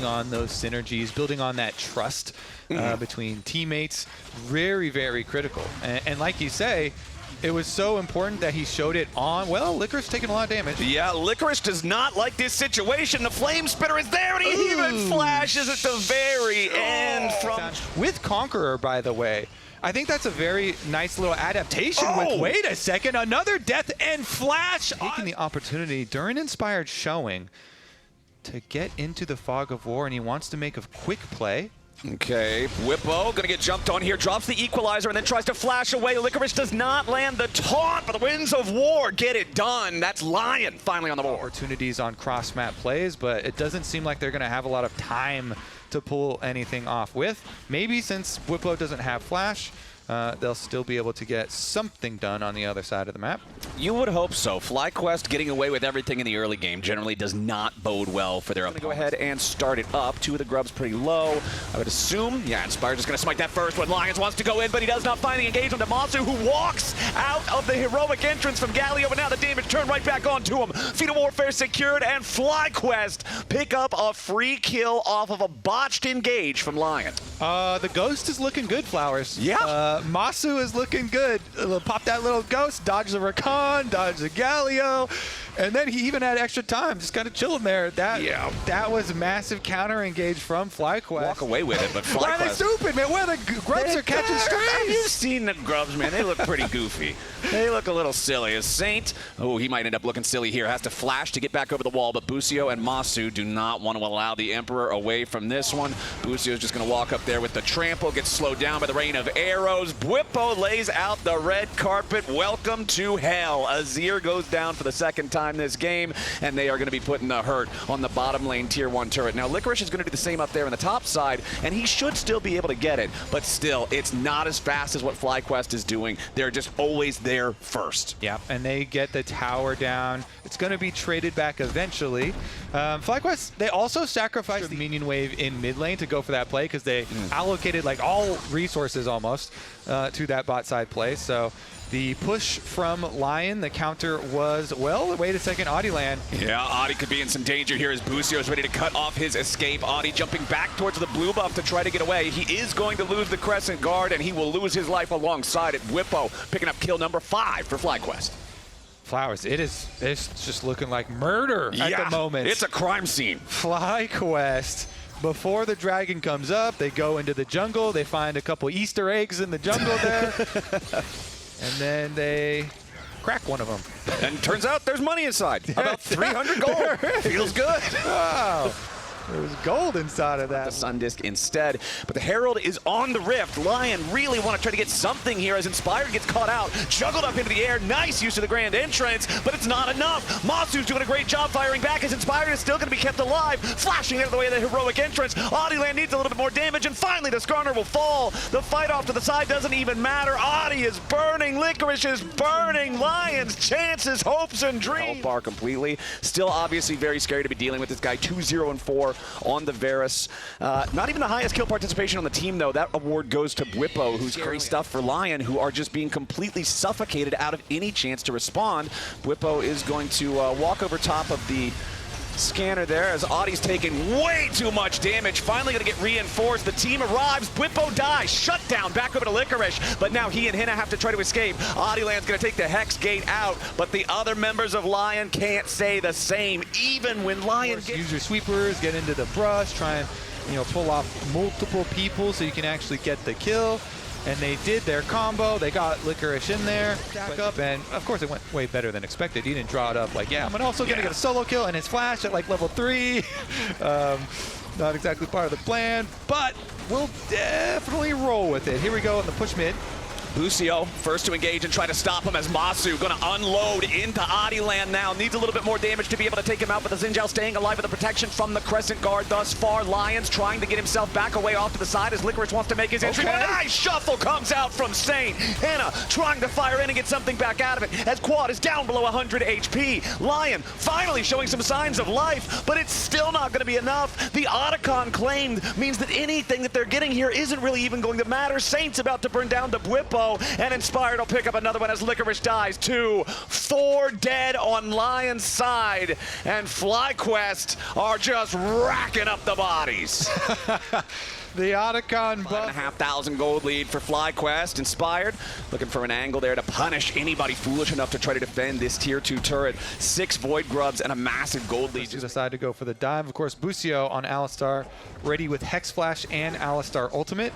on those synergies, building on that trust between teammates, very, very critical. And like you say, it was so important that he showed it on. Well, Licorice taking a lot of damage. Yeah, Licorice does not like this situation. The Flame Spitter is there, and he even flashes at the very end from... With Conqueror, by the way. I think that's a very nice little adaptation with, wait a second, another death and flash. Taking the opportunity during Inspired showing to get into the fog of war, and he wants to make a quick play. Okay, Whippo gonna get jumped on here, drops the equalizer, and then tries to flash away. Licorice does not land the taunt, but the Winds of War get it done. That's Lyon finally on the board. Opportunities on cross-map plays, but it doesn't seem like they're gonna have a lot of time to pull anything off with. Maybe since Whippo doesn't have flash, they'll still be able to get something done on the other side of the map. You would hope so. FlyQuest getting away with everything in the early game generally does not bode well for their opponents. Go ahead and start it up. Two of the grubs pretty low. I would assume, yeah, Inspired is going to smite that first one. Lions wants to go in, but he does not find the engagement to Masu, who walks out of the heroic entrance from Galio, but now the damage turned right back onto him. Feet of Warfare secured, and FlyQuest pick up a free kill off of a botched engage from Lyon. The Ghost is looking good, Flowers. Yeah. Masu is looking good. Pop that little Ghost, dodge the Rakan, dodge the Galio, and then he even had extra time, just kind of chilling there. That was a massive counter engage from FlyQuest. Walk away with it, but FlyQuest... Why are they stupid, man? Where the grubs are catching strays? You've seen the grubs, man. They look pretty goofy. They look a little silly. As Saint, oh, he might end up looking silly here. Has to flash to get back over the wall, but Busio and Masu do not want to allow the Emperor away from this one. Busio's just going to walk up there with the trample, gets slowed down by the rain of arrows. Whippo lays out the red carpet. Welcome to hell. Azir goes down for the second time this game, and they are going to be putting the hurt on the bottom lane tier 1 turret. Now, Licorice is going to do the same up there on the top side, and he should still be able to get it, but still, it's not as fast as what FlyQuest is doing. They're just always there first. Yeah, and they get the tower down. It's going to be traded back eventually. FlyQuest, they also sacrificed the minion wave in mid lane to go for that play because they allocated like all resources almost to that bot side play. So the push from Lyon, the counter was, well, wait a second, Audieland. Yeah, Audi could be in some danger here as Busio is ready to cut off his escape. Audi jumping back towards the blue buff to try to get away. He is going to lose the Crescent Guard, and he will lose his life alongside it. Whippo picking up kill number 5 for FlyQuest. Flowers, it's just looking like murder at the moment. It's a crime scene. FlyQuest. Before the dragon comes up, they go into the jungle. They find a couple Easter eggs in the jungle there. And then they crack one of them. And turns out there's money inside. About 300 gold. Feels good. Wow. There was gold inside of that. The Sun Disc instead. But the Herald is on the Rift. Lyon really want to try to get something here as Inspired gets caught out. Juggled up into the air. Nice use of the Grand Entrance, but it's not enough. Masu's doing a great job firing back as Inspired is still going to be kept alive. Flashing out of the way of the heroic entrance. Audieland needs a little bit more damage, and finally the Skarner will fall. The fight off to the side doesn't even matter. Audi is burning. Licorice is burning. Lion's chances, hopes, and dreams. Bar completely. Still obviously very scary to be dealing with this guy. 2-0-4. On the Varus. Not even the highest kill participation on the team, though. That award goes to Whippo, who's carrying stuff for Lyon, who are just being completely suffocated out of any chance to respond. Whippo is going to walk over top of the scanner there as Audie's taking way too much damage. Finally going to get reinforced. The team arrives. Whippo dies. Shut down. Back over to Licorice. But now he and Hina have to try to escape. Audieland's going to take the Hex Gate out, but the other members of Lyon can't say the same. Even when Lyon gets... Use your sweepers, get into the brush, try and pull off multiple people so you can actually get the kill. And they did their combo. They got Licorice in there, back up, and of course it went way better than expected. He didn't draw it up like, yeah, I'm also going to get a solo kill and his flash at like level 3. Not exactly part of the plan, but we'll definitely roll with it. Here we go in the push mid. Busio first to engage and try to stop him as Masu going to unload into Audieland now. Needs a little bit more damage to be able to take him out, but the Xin Zhao staying alive with the protection from the Crescent Guard thus far. Lions trying to get himself back away off to the side as Licorice wants to make his entry. But a nice shuffle comes out from Saint. Hina trying to fire in and get something back out of it as Quad is down below 100 HP. Lyon finally showing some signs of life, but it's still not going to be enough. enough. The Otacon claimed means that anything that they're getting here isn't really even going to matter. Saint's about to burn down the Bwipo, and Inspired will pick up another one as Licorice dies. 2, 4 dead on Lion's side, and FlyQuest are just racking up the bodies. The Otacon buff. 5,500 gold lead for FlyQuest. Inspired, looking for an angle there to punish anybody foolish enough to try to defend this tier 2 turret. 6 Void Grubs and a massive gold lead. To decide to go for the dive. Of course, Busio on Alistar, ready with Hex Flash and Alistar Ultimate.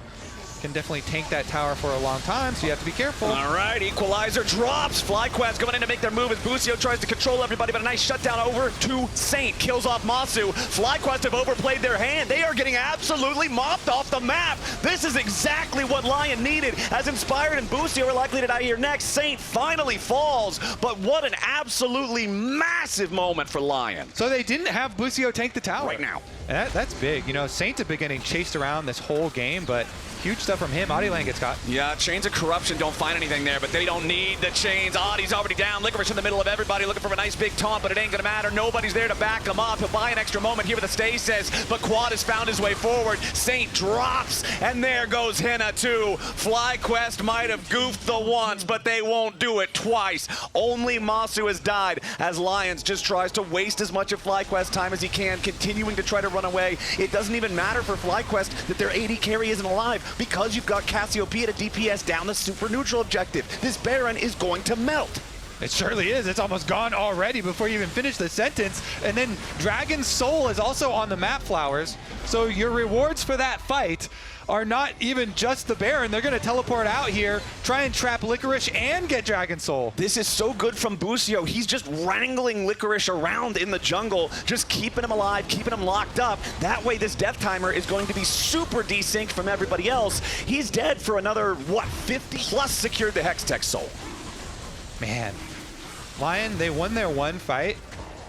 Can definitely tank that tower for a long time, so you have to be careful. All right, Equalizer drops. FlyQuest going in to make their move as Busio tries to control everybody, but a nice shutdown over to Saint. Kills off Masu. FlyQuest have overplayed their hand. They are getting absolutely mopped off the map. This is exactly what Lyon needed, as Inspired and Busio are likely to die here next. Saint finally falls, but what an absolutely massive moment for Lyon. So they didn't have Busio tank the tower. Right now. And that's big. You know, Saint have been getting chased around this whole game, but huge stuff from him. Adilan gets caught. Yeah, Chains of Corruption don't find anything there, but they don't need the chains. Adi's already down. Licorice in the middle of everybody looking for a nice big taunt, but it ain't gonna matter. Nobody's there to back him up. He'll buy an extra moment here with the stasis, but Quad has found his way forward. Saint drops, and there goes Henna too. FlyQuest might have goofed the once, but they won't do it twice. Only Masu has died, as Lions just tries to waste as much of FlyQuest time as he can, continuing to try to run away. It doesn't even matter for FlyQuest that their AD carry isn't alive, because you've got Cassiopeia to DPS down the super neutral objective. This Baron is going to melt. It surely is. It's almost gone already before you even finish the sentence. And then Dragon's Soul is also on the map, Flowers. So your rewards for that fight are not even just the Baron. They're going to teleport out here, try and trap Licorice and get Dragon Soul. This is so good from Busio. He's just wrangling Licorice around in the jungle, just keeping him alive, keeping him locked up. That way this death timer is going to be super desynced from everybody else. He's dead for another, what, 50? Plus secured the Hextech Soul. Man, Lyon, they won their one fight,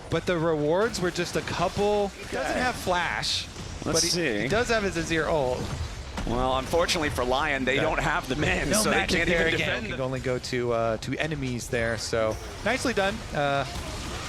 but the rewards were just a couple. He doesn't have Flash, but he does have his Azir ult. Well, unfortunately for Lyon, they don't have the men, No so they magic can't there even again. defend. Can only go to enemies there, so nicely done.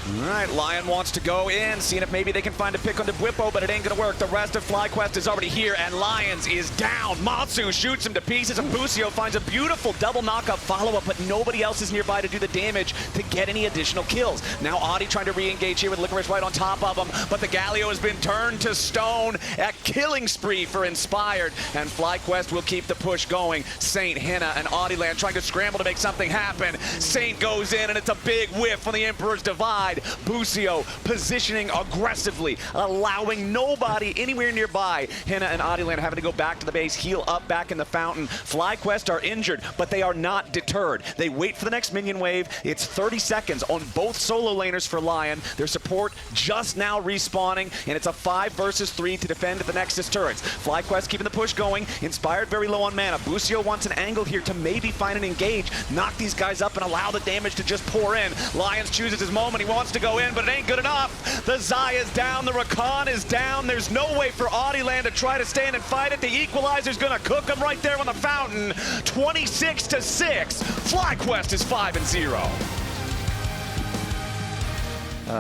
All right, Lyon wants to go in, seeing if maybe they can find a pick on the Bwipo, but it ain't gonna work. The rest of FlyQuest is already here, and Lions is down. Matsu shoots him to pieces, and Busio finds a beautiful double knockup follow-up, but nobody else is nearby to do the damage to get any additional kills. Now Adi trying to re-engage here with Licorice right on top of him, but the Galio has been turned to stone. A killing spree for Inspired, and FlyQuest will keep the push going. Saint, Henna, and Adilan trying to scramble to make something happen. Saint goes in, and it's a big whiff on the Emperor's Divide. Busio positioning aggressively, allowing nobody anywhere nearby. Henna and Adilan having to go back to the base, heal up back in the fountain. FlyQuest are injured, but they are not deterred. They wait for the next minion wave. It's 30 seconds on both solo laners for Lyon. Their support just now respawning, and it's a 5 versus 3 to defend the Nexus turrets. FlyQuest keeping the push going. Inspired very low on mana. Busio wants an angle here to maybe find an engage, knock these guys up and allow the damage to just pour in. Lions chooses his moment. He wants to go in, but it ain't good enough. The Zaya is down, the Rakan is down. There's no way for Adilan to try to stand and fight it. The Equalizer's gonna cook him right there on the fountain. 26-6. FlyQuest is 5-0.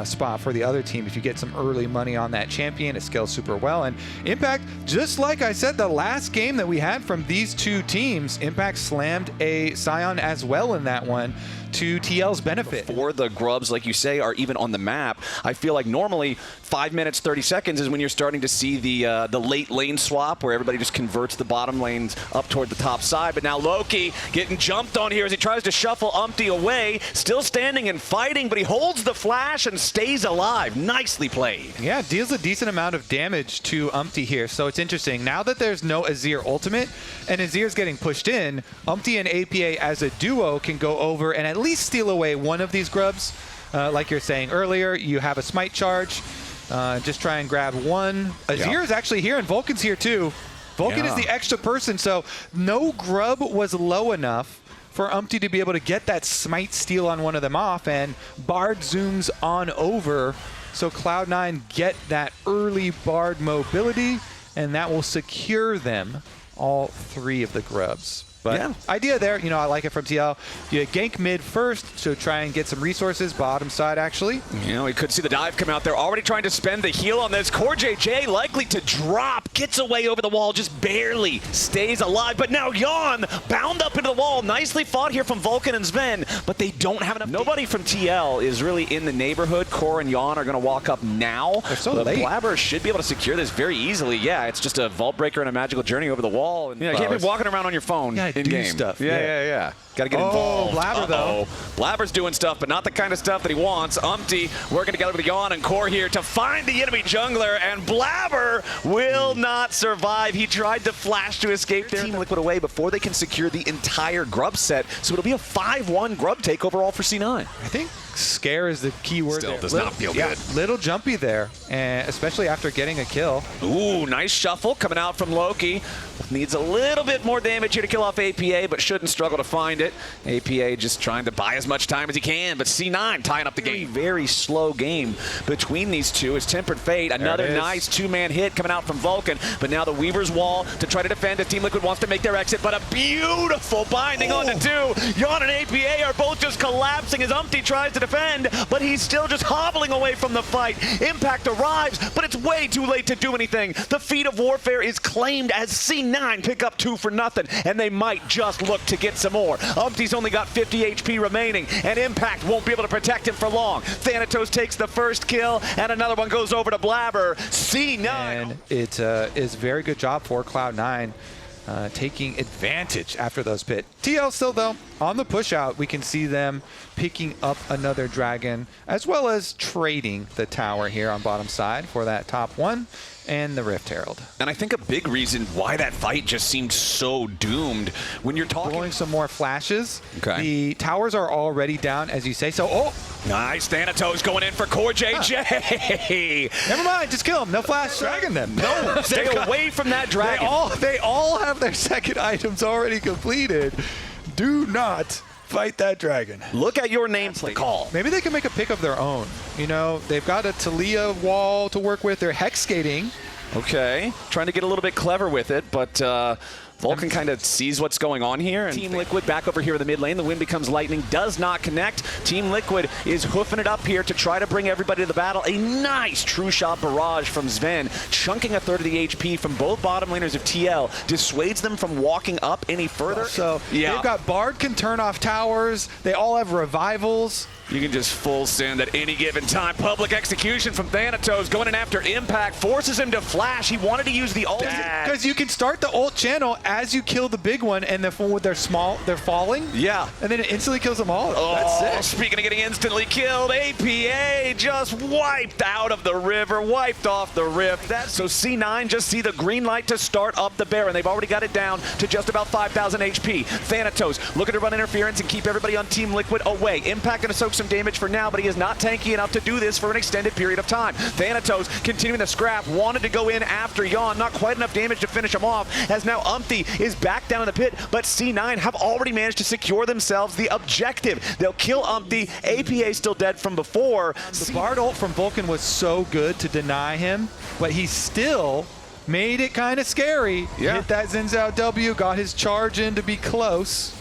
Spot for the other team. If you get some early money on that champion, it scales super well. And Impact, just like I said, the last game that we had from these two teams, Impact slammed a Scion as well in that one to TL's benefit. Before the grubs, like you say, are even on the map, I feel like normally 5 minutes, 30 seconds is when you're starting to see the late lane swap where everybody just converts the bottom lanes up toward the top side. But now Loki getting jumped on here as he tries to shuffle Umpty away, still standing and fighting, but he holds the flash and stays alive. Nicely played. Yeah, deals a decent amount of damage to Umpty here, so it's interesting. Now that there's no Azir ultimate and Azir's getting pushed in, Umpty and APA as a duo can go over and at least steal away one of these grubs. Like you're saying earlier, you have a smite charge. Just try and grab one. Azir is actually here and Vulcan's here too. Vulcan is the extra person, so no grub was low enough for Umpty to be able to get that smite steal on one of them off, and Bard zooms on over, so Cloud9 get that early Bard mobility, and that will secure them all 3 of the grubs. But yeah. idea there, you know, I like it from TL. You gank mid first, so try and get some resources, bottom side actually. You know, we could see the dive come out there, already trying to spend the heal on this. CoreJJ likely to drop, gets away over the wall, just barely stays alive. But now Yon bound up into the wall. Nicely fought here from Vulcan and Sven, but they don't have enough. Nobody from TL is really in the neighborhood. Core and Yon are going to walk up now. They're so late. Blabber should be able to secure this very easily. Yeah, it's just a vault breaker and a magical journey over the wall. And, you can't be walking around on your phone in game. Stuff. Yeah. Got to get involved. Blabber, though. Blabber's doing stuff, but not the kind of stuff that he wants. Umpty working together with Yon and Core here to find the enemy jungler, and Blabber will not survive. He tried to flash to escape there. Team Liquid away before they can secure the entire grub set, so it'll be a 5-1 grub take overall for C9. I think scare is the key word. Still there. does not feel good. Little jumpy there, and especially after getting a kill. Ooh, nice shuffle coming out from Loki. Needs a little bit more damage here to kill off APA, but shouldn't struggle to find it. APA just trying to buy as much time as he can, but C9 tying up the game. Very slow game between these two. It's Tempered Fate. Another nice two-man hit coming out from Vulcan, but now the Weaver's Wall to try to defend as Team Liquid wants to make their exit, but a beautiful binding onto two. Yon and APA are both just collapsing as Umpty tries to defend, but he's still just hobbling away from the fight. Impact arrives, but it's way too late to do anything. The feat of warfare is claimed as C9 pick up 2 for nothing, and they might just look to get some more. Umpty's only got 50 HP remaining, and Impact won't be able to protect him for long. Thanatos takes the first kill, and another one goes over to Blabber. C9. And it is very good job for Cloud9. Taking advantage after those pit. TL still, though, on the push out, we can see them picking up another dragon, as well as trading the tower here on bottom side for that top one and the Rift Herald. And I think a big reason why that fight just seemed so doomed when you're talking. Blowing some more flashes. Okay. The towers are already down, as you say. So, nice. Thanatos going in for CoreJJ. Never mind, just kill him. No flash dragon them. No, stay away from that dragon. They all have their second items already completed. Do not fight that dragon. Look at your nameplate call. Maybe they can make a pick of their own. You know, they've got a Talia wall to work with. They're hex skating. Okay, trying to get a little bit clever with it, but Vulcan kind of sees what's going on here. And Team Liquid back over here in the mid lane. The wind becomes lightning, does not connect. Team Liquid is hoofing it up here to try to bring everybody to the battle. A nice true shot barrage from Sven, chunking a third of the HP from both bottom laners of TL, dissuades them from walking up any further. So they've got Bard can turn off towers. They all have revivals. You can just full send at any given time. Public execution from Thanatos going in after Impact, forces him to flash. He wanted to use the ult. Because you can start the ult channel as you kill the big one, and they're falling. Yeah. And then it instantly kills them all. Oh, that's sick. Speaking of getting instantly killed, APA just wiped out of the river, wiped off the rift. So C9 just see the green light to start up the Baron. They've already got it down to just about 5,000 HP. Thanatos looking to run interference and keep everybody on Team Liquid away. Impact going to soak some damage for now, but he is not tanky enough to do this for an extended period of time. Thanatos continuing the scrap, wanted to go in after Yon, not quite enough damage to finish him off, as now Umpty is back down in the pit, but C9 have already managed to secure themselves the objective. They'll kill Umpty. APA still dead from before. The Bard ult from Vulcan was so good to deny him, but he still made it kind of scary. Yeah. Hit that Xin Zhao W, got his charge in to be close.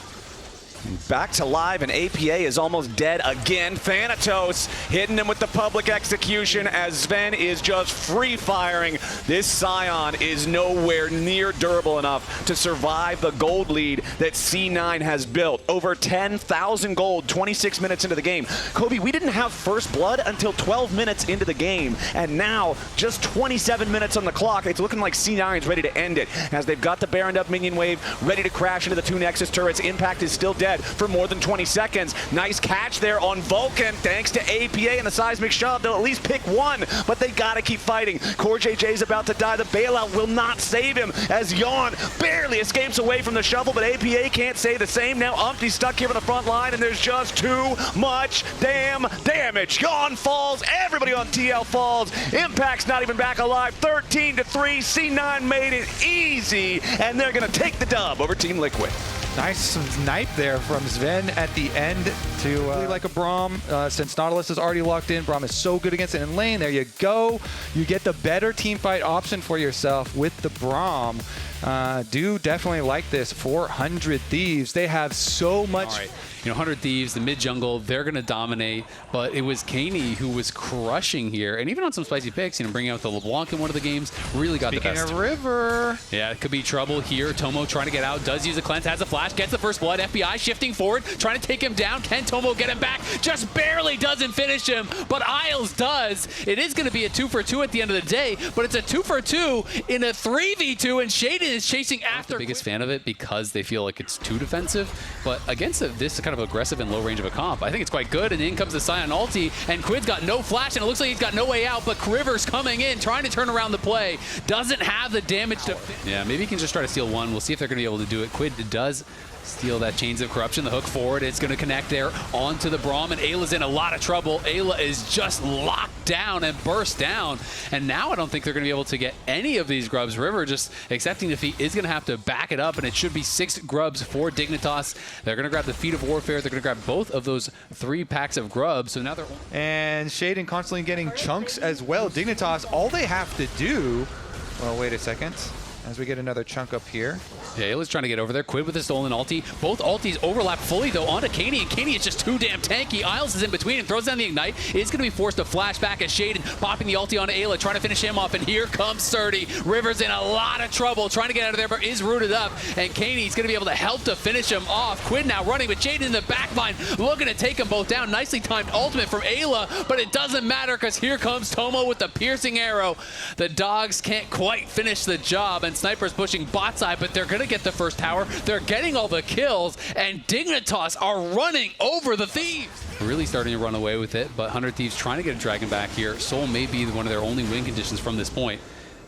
Back to live, and APA is almost dead again. Thanatos hitting him with the public execution as Sven is just free-firing. This Scion is nowhere near durable enough to survive the gold lead that C9 has built. Over 10,000 gold, 26 minutes into the game. Kobe, we didn't have first blood until 12 minutes into the game, and now just 27 minutes on the clock. It's looking like C9's ready to end it, as they've got the Baroned up minion wave ready to crash into the 2 Nexus turrets. Impact is still dead for more than 20 seconds. Nice catch there on Vulcan. Thanks to APA and the seismic shove, they'll at least pick one, but they gotta keep fighting. CoreJJ's about to die. The bailout will not save him as Yon barely escapes away from the shovel, but APA can't say the same. Now Umpty's stuck here on the front line, and there's just too much damn damage. Yon falls. Everybody on TL falls. Impact's not even back alive. 13-3. C9 made it easy, and they're gonna take the dub over Team Liquid. Nice snipe there from Sven at the end to like a Braum. Since Nautilus is already locked in, Braum is so good against it in lane. There you go. You get the better team fight option for yourself with the Braum. Do definitely like this. 400 Thieves. They have so much. All right. 100 Thieves, the mid jungle, they're going to dominate. But it was Kaney who was crushing here. And even on some spicy picks, bringing out the LeBlanc in one of the games, really got the best. Speaking of River. Yeah, it could be trouble here. Tomo trying to get out, does use a cleanse, has a flash, gets the first blood. FBI shifting forward, trying to take him down. Can Tomo get him back? Just barely doesn't finish him, but Isles does. It is going to be a 2-for-2 at the end of the day, but it's a 2-for-2 in a 3v2, and Shaden is chasing after. I'm the biggest fan of it because they feel like it's too defensive, but against this kind of aggressive and low range of a comp, I think it's quite good. And in comes the Sion ulti, and Quid's got no flash, and it looks like he's got no way out, but River's coming in, trying to turn around the play. Doesn't have the damage to... Yeah, maybe he can just try to steal one. We'll see if they're going to be able to do it. Quid does steal that Chains of Corruption. The hook forward, it's going to connect there onto the Braum, and Ayla's in a lot of trouble. Ayla is just locked down and burst down, and now I don't think they're going to be able to get any of these grubs. River just accepting defeat is going to have to back it up, and it should be 6 grubs for Dignitas. They're going to grab the Feet of Warfare. They're going to grab both of those 3 packs of grubs, so now they're... And Shaden constantly getting chunks as well. Dignitas, all they have to do... Well, wait a second. As we get another chunk up here. Yeah, Ayla's trying to get over there. Quid with a stolen ulti. Both ultis overlap fully, though, onto Kaney, and Kaney is just too damn tanky. Isles is in between and throws down the Ignite. It's going to be forced to flash back as Shaden popping the ulti onto Ayla, trying to finish him off, and here comes Surdy. River's in a lot of trouble, trying to get out of there, but is rooted up, and Kaney's going to be able to help to finish him off. Quid now running, but Shaden in the back line, looking to take them both down. Nicely timed ultimate from Ayla, but it doesn't matter because here comes Tomo with the piercing arrow. The dogs can't quite finish the job, and Sniper's pushing bot side, but they're going to get the first tower. They're getting all the kills, and Dignitas are running over the Thieves. Really starting to run away with it, but 100 Thieves trying to get a dragon back here. Soul may be one of their only win conditions from this point.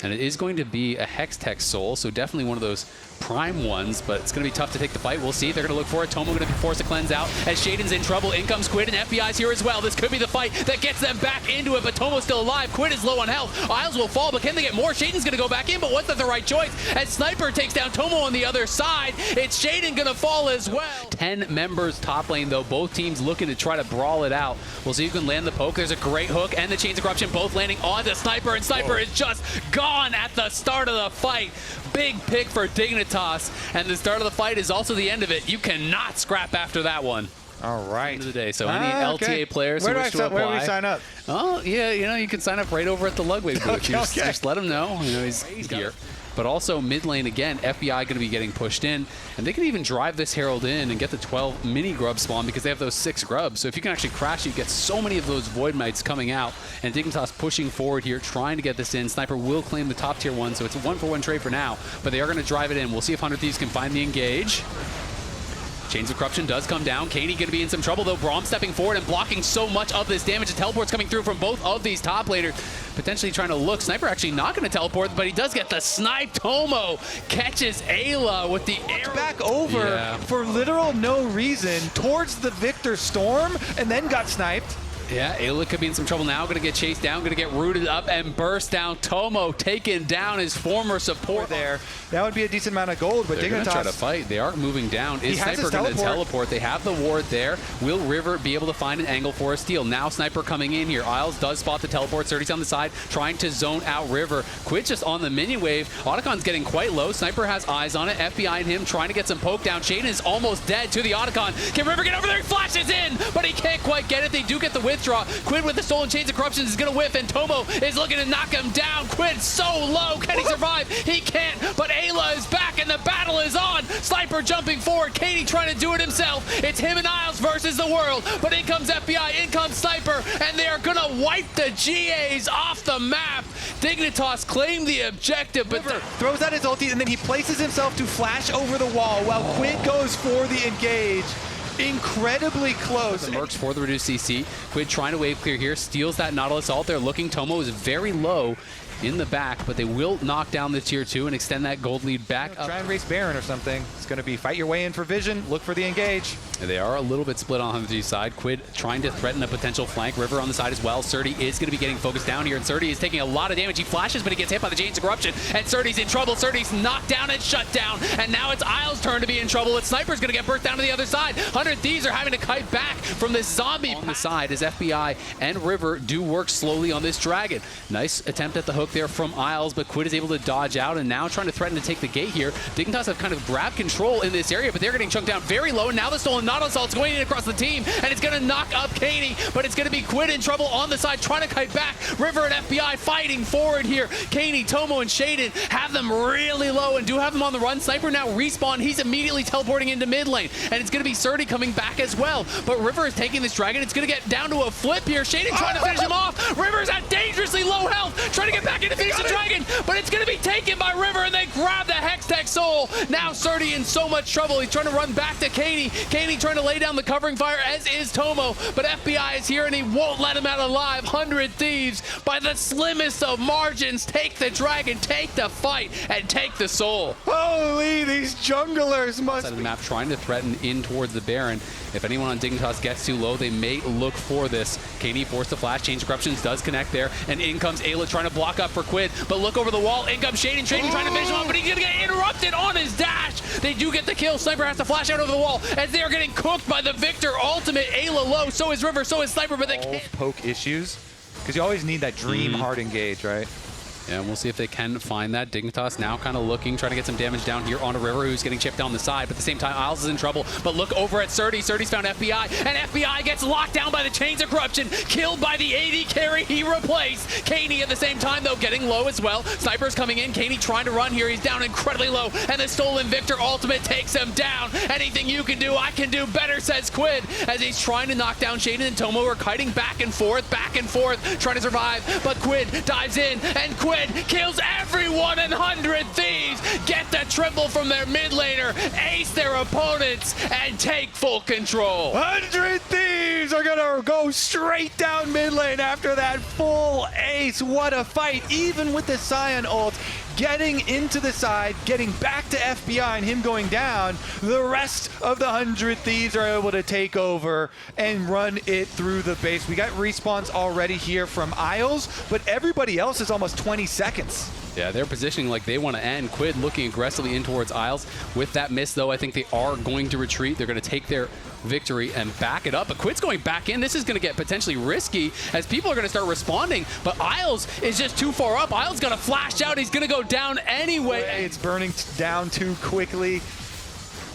And it is going to be a Hextech Soul, so definitely one of those prime ones, but it's going to be tough to take the fight. We'll see. They're going to look for it. Tomo going to be forced to cleanse out as Shaden's in trouble. In comes Quid, and FBI's here as well. This could be the fight that gets them back into it, but Tomo's still alive. Quid is low on health. Isles will fall, but can they get more? Shaden's going to go back in, but was that the right choice? As Sniper takes down Tomo on the other side, it's Shaden going to fall as well. 10 members top lane, though. Both teams looking to try to brawl it out. We'll see who can land the poke. There's a great hook, and the Chains of Corruption both landing on the Sniper, and Sniper is just gone at the start of the fight. Big pick for Dignitas, and the start of the fight is also the end of it. You cannot scrap after that one. All right. End of the day. So any LTA players who wish to apply, where do we sign up? Oh yeah, you can sign up right over at the Lugway booth. Just let him know. He's here. But also mid lane again, FBI going to be getting pushed in, and they can even drive this Herald in and get the 12 mini grub spawn because they have those 6 grubs. So if you can actually crash, you get so many of those Void Mites coming out, and Dignitas pushing forward here, trying to get this in. Sniper will claim the top tier 1, so it's a 1-for-1 trade for now, but they are going to drive it in. We'll see if 100 Thieves can find the engage. Chains of Corruption does come down. Kaney going to be in some trouble, though. Braum stepping forward and blocking so much of this damage. The teleport's coming through from both of these top laners. Potentially trying to look. Sniper actually not going to teleport, but he does get the snipe. Tomo catches Ayla with the arrow. Back over for literal no reason towards the Victor Storm, and then got sniped. Yeah, Ayla could be in some trouble now. Going to get chased down, going to get rooted up and burst down. Tomo taking down his former support there. That would be a decent amount of gold, but they're going to try to fight. They are moving down. Is Sniper going to teleport? They have the ward there. Will River be able to find an angle for a steal? Now Sniper coming in here. Isles does spot the teleport. 30's on the side, trying to zone out River. Quid just on the minion wave. Otacon's getting quite low. Sniper has eyes on it. FBI and him trying to get some poke down. Shaden is almost dead to the Otacon. Can River get over there? He flashes in, but he can't quite get it. They do get the withdraw. Quid with the stolen Chains of Corruption is going to whiff, and Tomo is looking to knock him down. Quid so low. Can he survive? He can't, but Ayla is back, and the battle is on. Sniper jumping forward. Kaney trying to do it himself. It's him and Isles versus the world, but in comes FBI, in comes Sniper, and they are going to wipe the GAs off the map. Dignitas claim the objective, but throws out his ulti, and then he places himself to flash over the wall while Quid goes for the engage. Incredibly close. The Mercs for the reduced CC. Quid trying to wave clear here, steals that Nautilus ult. They're looking. Tomo is very low. in the back, but they will knock down the tier 2 and extend that gold lead back up. Try and race Baron or something. It's going to be fight your way in for vision, look for the engage. They are a little bit split on the side. Quid trying to threaten a potential flank. River on the side as well. Surdy is going to be getting focused down here, and Surdy is taking a lot of damage. He flashes, but he gets hit by the Chains of Corruption, and Surdy's in trouble. Surdy's knocked down and shut down, and now it's Isles' turn to be in trouble. And Sniper's going to get burst down to the other side. 100 Thieves are having to kite back from this zombie on the side as FBI and River do work slowly on this Dragon. Nice attempt at the hook there from Isles, but Quid is able to dodge out and now trying to threaten to take the gate here. Dignitas have kind of grabbed control in this area, but they're getting chunked down very low, and now the stolen Nautilus assault's going in across the team, and it's going to knock up Katie, but it's going to be Quid in trouble on the side, trying to kite back. River and FBI fighting forward here. Katie, Tomo, and Shaden have them really low and do have them on the run. Sniper now respawn. He's immediately teleporting into mid lane, and it's going to be Surdy coming back as well. But River is taking this Dragon. It's going to get down to a flip here. Shaden trying to finish him off. River's at dangerously low health, trying to get back in to finish the Dragon, but it's going to be taken by River, and they grab the Hextech Soul. Now Surdy in so much trouble. He's trying to run back to Katie. Katie trying to lay down the covering fire, as is Tomo, but FBI is here, and he won't let him out alive. 100 Thieves, by the slimmest of margins, take the Dragon, take the fight, and take the soul. Holy, these junglers must Side of the map trying to threaten in towards the Baron. If anyone on Dignitas gets too low, they may look for this. Katie forced the flash. Change of Corruptions does connect there, and in comes Ayla trying to block up for Quid, but look over the wall. In comes Shaden. Shaden trying to finish him off, but he's going to get interrupted on his dash. They do get the kill. Sniper has to flash out over the wall as they are getting cooked by the Victor ultimate. Ayla low, so is River, so is Sniper, but they can't. Poke issues, because you always need that dream hard engage, right? Yeah, we'll see if they can find that. Dignitas now kind of looking, trying to get some damage down here onto River, who's getting chipped down the side. But at the same time, Isles is in trouble. But look over at Surdy. Surdy's found FBI, and FBI gets locked down by the Chains of Corruption, killed by the AD carry he replaced. Katie at the same time, though, getting low as well. Sniper's coming in. Katie trying to run here. He's down incredibly low, and the stolen Victor ultimate takes him down. Anything you can do, I can do better, says Quid, as he's trying to knock down Shaden and Tomo are kiting back and forth, trying to survive. But Quid dives in, and Quid kills everyone, and 100 Thieves get the triple from their mid laner, ace their opponents, and take full control. 100 Thieves are gonna go straight down mid lane after that full ace. What a fight, even with the Scion ult. Getting into the side, getting back to FBI and him going down, the rest of the 100 Thieves are able to take over and run it through the base. We got respawns already here from Isles, but everybody else is almost 20 seconds. Yeah, they're positioning like they want to end. Quid looking aggressively in towards Isles. With that miss, though, I think they are going to retreat. They're going to take their victory and back it up. But Quid's going back in. This is going to get potentially risky as people are going to start responding. But Isles is just too far up. Isles going to flash out. He's going to go down anyway. It's burning down too quickly.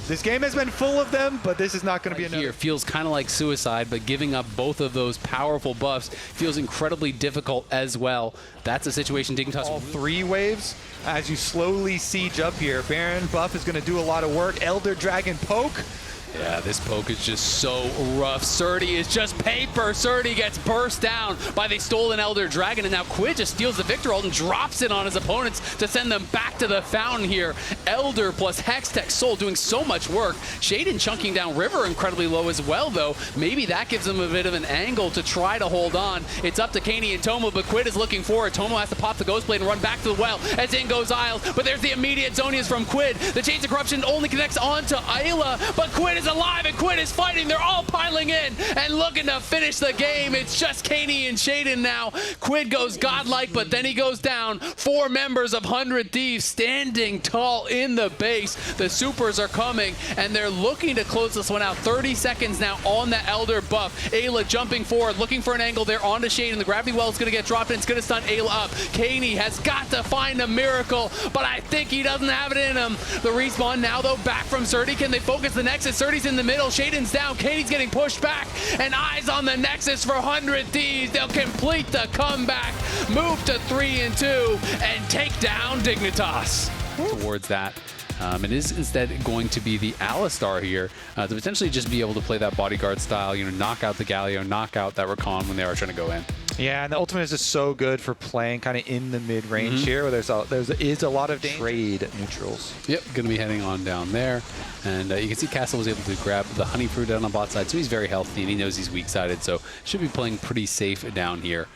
This game has been full of them, but this is not going to be enough. Here feels kind of like suicide, but giving up both of those powerful buffs feels incredibly difficult as well. That's a situation Dignitas. All 3 waves as you slowly siege up here. Baron buff is going to do a lot of work. Elder Dragon poke. Yeah, this poke is just so rough. Surdy is just paper. Surdy gets burst down by the stolen Elder Dragon, and now Quid just steals the Victor ult and drops it on his opponents to send them back to the fountain here. Elder plus Hextech Soul doing so much work. Shaden chunking down River incredibly low as well, though. Maybe that gives them a bit of an angle to try to hold on. It's up to Katie and Tomo, but Quid is looking forward. Tomo has to pop the Ghost Blade and run back to the well as in goes Isles, but there's the immediate Zonias from Quid. The Chains of Corruption only connects on to Ayla, but Quid is alive and Quid is fighting. They're all piling in and looking to finish the game. It's just Katie and Shaden now. Quid goes godlike, but then he goes down. 4 members of 100 Thieves standing tall in the base. The supers are coming, and they're looking to close this one out. 30 seconds now on the Elder buff. Ayla jumping forward, looking for an angle there onto Shaden. The gravity well is going to get dropped, and it's going to stun Ayla up. Katie has got to find a miracle, but I think he doesn't have it in him. The respawn now, though, back from Surdy. Can they focus the Nexus? Surdy's in the middle. Shaden's down. Katie's getting pushed back, and eyes on the Nexus for 100 Thieves. They'll complete the comeback, move to 3-2, and take down Dignitas. Towards that. It is instead going to be the Alistar here to potentially just be able to play that bodyguard style, knock out the Galio, knock out that Rakan when they are trying to go in. Yeah, and the ultimate is just so good for playing kind of in the mid-range here, where there is a lot of trade neutrals. Yep, going to be heading on down there. And you can see Castle was able to grab the Honey Fruit down on bot side, so he's very healthy, and he knows he's weak-sided, so should be playing pretty safe down here.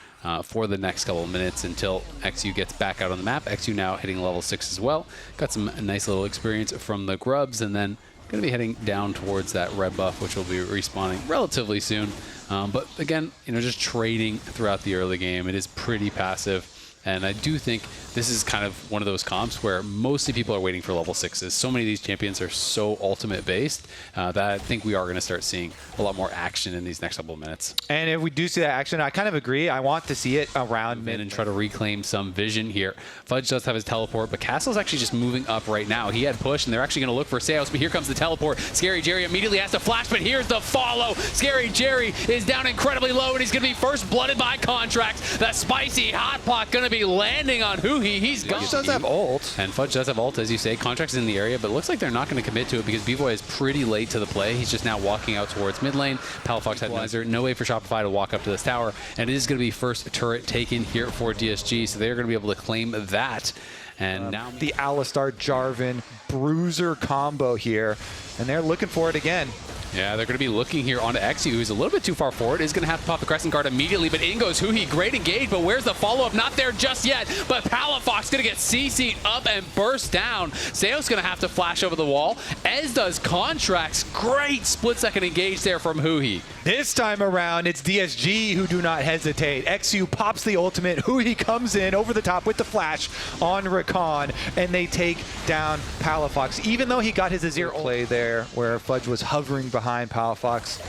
for the next couple of minutes until XU gets back out on the map. XU now hitting level 6 as well. Got some nice little experience from the grubs, and then going to be heading down towards that red buff, which will be respawning relatively soon. But again, just trading throughout the early game. It is pretty passive. And I do think this is kind of one of those comps where mostly people are waiting for level 6s. So many of these champions are so ultimate based that I think we are going to start seeing a lot more action in these next couple of minutes. And if we do see that action, I kind of agree. I want to see it around mid and try to reclaim some vision here. Fudge does have his teleport, but Castle's actually just moving up right now. He had push, and they're actually going to look for Seos, but here comes the teleport. Scary Jerry immediately has to flash, but here's the follow. Scary Jerry is down incredibly low, and he's going to be first blooded by Contracts. The spicy hot pot going to be landing on Huhi. He's gone. Fudge does have ult. And Fudge does have ult, as you say. Contracts in the area, but it looks like they're not going to commit to it because B-Boy is pretty late to the play. He's just now walking out towards mid lane. Palafox had Blizzard. No way for Shopify to walk up to this tower, and it is going to be first turret taken here for DSG, so they're going to be able to claim that. And now the Alistar Jarvan Bruiser combo here, and they're looking for it again. Yeah, they're going to be looking here onto XU, who's a little bit too far forward. Is going to have to pop the Crescent Guard immediately, but in goes Huhi. Great engage, but where's the follow-up? Not there just yet, but Palafox going to get CC'd up and burst down. Seos going to have to flash over the wall, as does Contracts. Great split-second engage there from Huhi. This time around, it's DSG who do not hesitate. XU pops the ultimate. Huhi comes in over the top with the flash on Rakan, and they take down Palafox. Even though he got his Azir play there, where Fudge was hovering behind Palafox,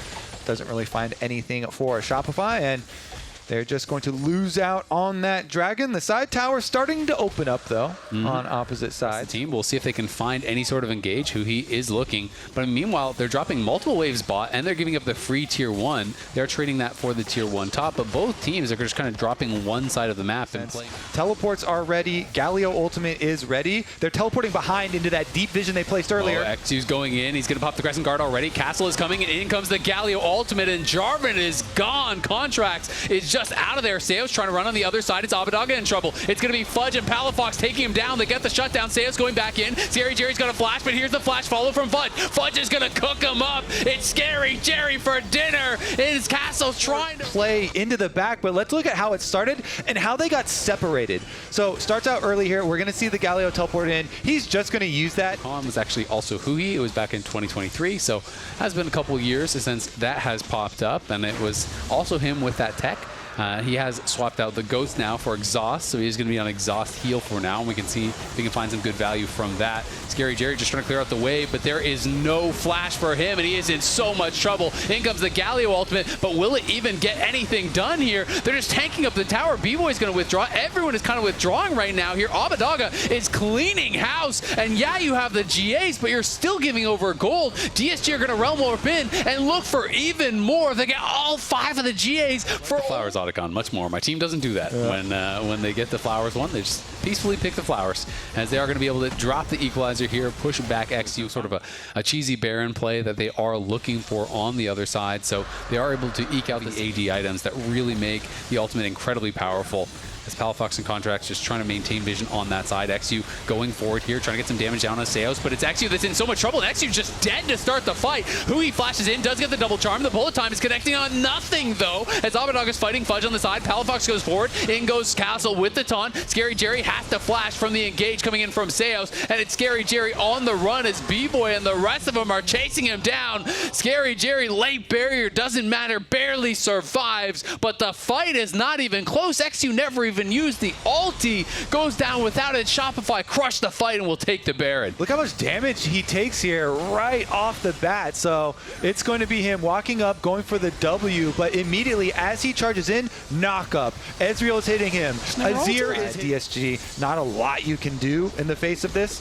doesn't really find anything for Shopify, and they're just going to lose out on that dragon. The side tower starting to open up, though, on opposite sides. Team, we'll see if they can find any sort of engage. Huhi is looking, but meanwhile, they're dropping multiple waves bot, and they're giving up the free tier 1. They're trading that for the tier 1 top, but both teams are just kind of dropping one side of the map and playing. Teleports are ready. Galio ultimate is ready. They're teleporting behind into that deep vision they placed earlier. XU's going in. He's going to pop the Crescent Guard already. Castle is coming, and in comes the Galio ultimate, and Jarvan is gone. Contracts is just out of there. Seos trying to run on the other side. It's Abadaga in trouble. It's going to be Fudge and Palafox taking him down. They get the shutdown. Seos going back in. Scary Jerry's got a flash, but here's the flash follow from Fudge. Fudge is going to cook him up. It's Scary Jerry for dinner. His Castle's trying to play into the back, but let's look at how it started and how they got separated. So starts out early here. We're going to see the Galio teleport in. He's just going to use that. Khan was actually also Huhi. It was back in 2023, so has been a couple years since that has popped up, and it was also him with that tech. He has swapped out the Ghost now for Exhaust, so he's going to be on Exhaust heal for now, and we can see if we can find some good value from that. Scary Jerry just trying to clear out the wave, but there is no flash for him, and he is in so much trouble. In comes the Galio ultimate, but will it even get anything done here? They're just tanking up the tower. B-Boy's going to withdraw. Everyone is kind of withdrawing right now here. Abadaga is cleaning house, and yeah, you have the GAs, but you're still giving over gold. DSG are going to realm warp in and look for even more. They get all 5 of the GAs for flowers. Much more. My team doesn't do that. When they get the flowers one, they just peacefully pick the flowers, as they are going to be able to drop the equalizer here, push back XU, sort of a cheesy Baron play that they are looking for on the other side. So they are able to eke out the AD items that really make the ultimate incredibly powerful. As Palafox and Contracts just trying to maintain vision on that side. XU going forward here, trying to get some damage down on Seos, but it's XU that's in so much trouble, and XU's just dead to start the fight. Huhi flashes in, does get the double charm. The bullet time is connecting on nothing, though, as Abadaga is fighting Fudge on the side. Palafox goes forward, in goes Castle with the taunt. Scary Jerry has to flash from the engage coming in from Seos, and it's Scary Jerry on the run as B-Boy and the rest of them are chasing him down. Scary Jerry, late barrier, doesn't matter, barely survives, but the fight is not even close. XU never even used the ulti, goes down without it. Shopify crushed the fight and will take the Baron. Look how much damage he takes here right off the bat. So it's going to be him walking up, going for the W, but immediately as he charges in, knock up. Ezreal is hitting him. Azir is DSG. Not a lot you can do in the face of this.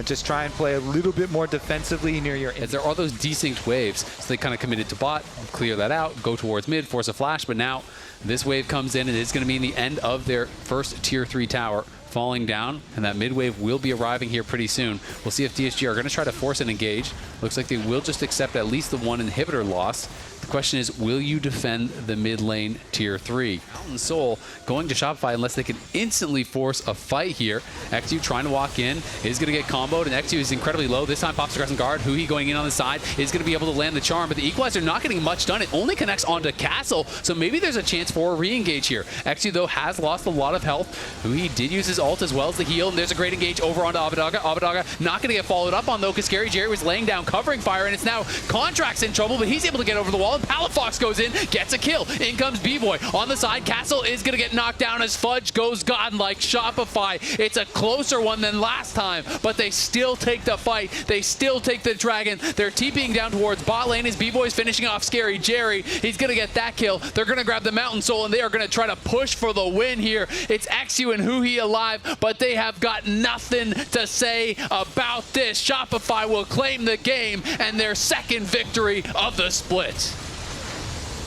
Just try and play a little bit more defensively near your... As there are those desynced waves, so they kind of committed to bot, clear that out, go towards mid, force a flash, but now this wave comes in and it's going to mean the end of their first tier 3 tower falling down, and that mid wave will be arriving here pretty soon. We'll see if DSG are going to try to force an engage. Looks like they will just accept at least the 1 inhibitor loss. The Question is, will you defend the mid lane tier 3? Mountain Soul going to Shopify unless they can instantly force a fight here. XU trying to walk in, is going to get comboed, and XU is incredibly low. This time pops the Crescent Guard. Huhi going in on the side is going to be able to land the charm, but the Equalizer not getting much done. It only connects onto Castle, so maybe there's a chance for a re-engage here. XU, though, has lost a lot of health. Huhi did use his ult as well as the heal, and there's a great engage over onto Abadaga. Abadaga not going to get followed up on, though, because Scary Jerry was laying down covering fire, and it's now Contract's in trouble, but he's able to get over the wall, and Palafox goes in, gets a kill. In comes B-Boy. On the side, Castle is going to get knocked down as Fudge goes godlike. Shopify, it's a closer one than last time, but they still take the fight. They still take the dragon. They're TPing down towards bot lane as B-Boy's finishing off Scary Jerry. He's going to get that kill. They're going to grab the Mountain Soul, and they are going to try to push for the win here. It's XU and Huhi alive, but they have got nothing to say about this. Shopify will claim the game and their second victory of the split.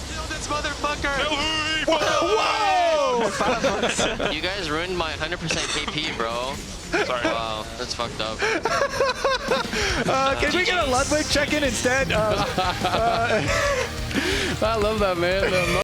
Kill this motherfucker! Whoa! You guys ruined my 100% KP, bro. Sorry. Wow, that's fucked up. Can we get a Ludwig check-in instead? I love that, man.